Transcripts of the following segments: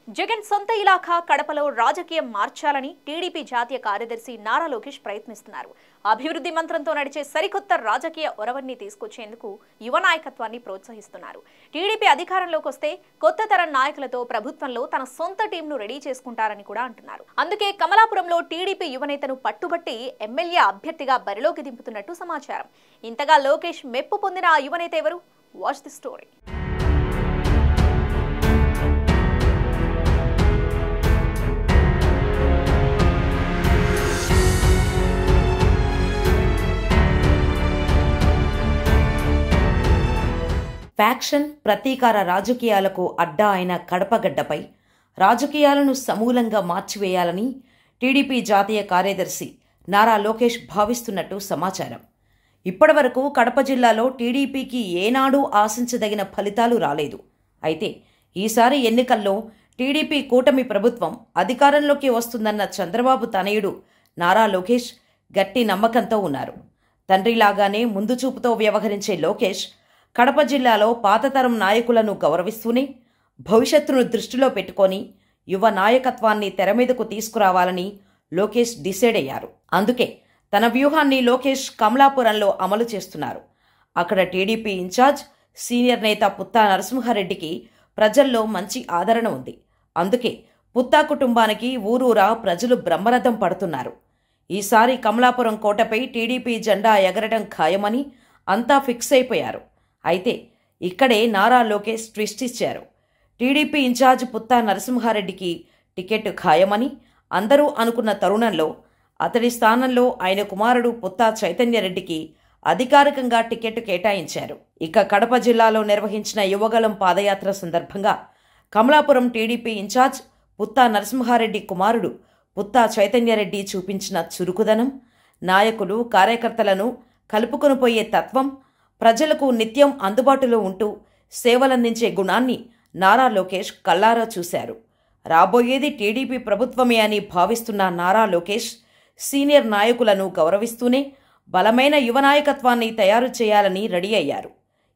జగన్ సొంత ఇలాఖా కడపలో రాజకీయం మార్చాలని టీడీపీ జాతీయ కార్యదర్శి నారా లోకేష్ ప్రయత్నిస్తున్నారు. అభివృద్ధి మంత్రంతో నడిచే సరికొత్త రాజకీయ ఒరవడిని తీసుకొచ్చేందుకు యువ నాయకత్వాన్ని ప్రోత్సహిస్తున్నారు. టీడీపీ అధికారంలోకి వస్తే కొత్త తరం నాయకులతో ప్రభుత్వంలో తన సొంత టీంను రెడీ చేసుకుంటారని కూడా అంటున్నారు. అందుకే కమలాపురంలో టీడీపీ యువనేతను పట్టుబట్టి ఎమ్మెల్యే అభ్యర్థిగా బరిలోకి దింపుతున్నట్టు సమాచారం. ఇంతగా లోకేష్ మెప్పు పొందిన ఆ యువనేత ఎవరు? Watch the story. ఫ్యాక్షన్ ప్రతీకార రాజకీయాలకు అడ్డా అయిన కడపగడ్డపై రాజకీయాలను సమూలంగా మార్చివేయాలని టీడీపీ జాతీయ కార్యదర్శి నారా లోకేష్ భావిస్తున్నట్టు సమాచారం. ఇప్పటివరకు కడప జిల్లాలో టీడీపీకి ఏనాడూ ఆశించదగిన ఫలితాలు రాలేదు. అయితే ఈసారి ఎన్నికల్లో టీడీపీ కూటమి ప్రభుత్వం అధికారంలోకి వస్తుందన్న చంద్రబాబు తనయుడు నారా లోకేష్ గట్టి నమ్మకంతో ఉన్నారు. తండ్రిలాగానే ముందు చూపుతో వ్యవహరించే లోకేష్ కడప జిల్లాలో పాతతరం నాయకులను గౌరవిస్తూనే భవిష్యత్తును దృష్టిలో పెట్టుకొని యువ నాయకత్వాన్ని తెరమీదకు తీసుకురావాలని లోకేష్ డిసైడ్ అయ్యారు. అందుకే తన వ్యూహాన్ని లోకేష్ కమలాపురంలో అమలు చేస్తున్నారు. అక్కడ టీడీపీ ఇన్ఛార్జ్ సీనియర్ నేత పుత్తా నరసింహారెడ్డికి ప్రజల్లో మంచి ఆదరణ ఉంది. అందుకే పుత్తా కుటుంబానికి ఊరూరా ప్రజలు బ్రహ్మరథం పడుతున్నారు. ఈసారి కమలాపురం కోటపై టీడీపీ జెండా ఎగరడం ఖాయమని అంతా ఫిక్స్ అయిపోయారు. అయితే ఇక్కడే నారా లోకేష్ ట్విస్ట్ ఇచ్చారు. టీడీపీ ఇన్ఛార్జ్ పుత్తా నరసింహారెడ్డికి టికెట్ ఖాయమని అందరూ అనుకున్న తరుణంలో అతడి స్థానంలో ఆయన కుమారుడు పుత్తా చైతన్యరెడ్డికి అధికారికంగా టికెట్ కేటాయించారు. ఇక కడప జిల్లాలో నిర్వహించిన యువగళం పాదయాత్ర సందర్భంగా కమలాపురం టీడీపీ ఇన్ఛార్జ్ పుత్తా నరసింహారెడ్డి కుమారుడు పుత్తా చైతన్యరెడ్డి చూపించిన చురుకుదనం, నాయకులు కార్యకర్తలను కలుపుకొని పోయే తత్వం, ప్రజలకు నిత్యం అందుబాటులో ఉంటూ సేవలందించే గుణాన్ని నారా లోకేష్ కళ్ళారా చూశారు. రాబోయేది టీడీపీ ప్రభుత్వమే అని భావిస్తున్న నారా లోకేష్ సీనియర్ నాయకులను గౌరవిస్తూనే బలమైన యువ నాయకత్వాన్ని తయారు చేయాలని రెడీ అయ్యారు.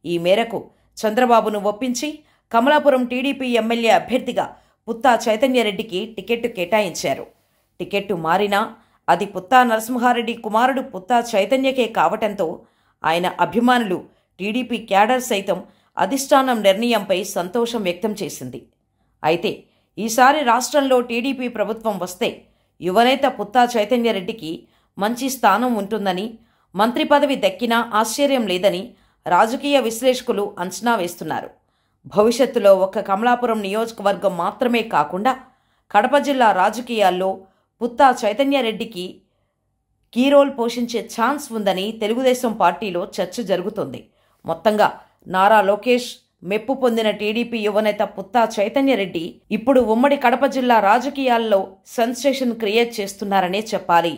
ఈ మేరకు చంద్రబాబును ఒప్పించి కమలాపురం టీడీపీ ఎమ్మెల్యే అభ్యర్థిగా పుత్తా చైతన్యరెడ్డికి టికెట్ కేటాయించారు. టికెట్టు మారినా అది పుత్తా నరసింహారెడ్డి కుమారుడు పుత్తా చైతన్యకే కావటంతో ఆయన అభిమానులు, టీడీపీ క్యాడర్ సైతం అధిష్టానం నిర్ణయంపై సంతోషం వ్యక్తం చేసింది. అయితే ఈసారి రాష్ట్రంలో టీడీపీ ప్రభుత్వం వస్తే యువనేత పుత్తా చైతన్యరెడ్డికి మంచి స్థానం ఉంటుందని, మంత్రి పదవి దక్కినా ఆశ్చర్యం లేదని రాజకీయ విశ్లేషకులు అంచనా వేస్తున్నారు. భవిష్యత్తులో ఒక్క కమలాపురం నియోజకవర్గం మాత్రమే కాకుండా కడప జిల్లా రాజకీయాల్లో పుత్తా చైతన్యరెడ్డికి కీ రోల్ పోషించే ఛాన్స్ ఉందని తెలుగుదేశం పార్టీలో చర్చ జరుగుతోంది. మొత్తంగా నారా లోకేష్ మెప్పు పొందిన టీడీపీ యువనేత పుత్తా చైతన్యరెడ్డి ఇప్పుడు ఉమ్మడి కడప జిల్లా రాజకీయాల్లో సెన్సేషన్ క్రియేట్ చేస్తున్నారనే చెప్పాలి.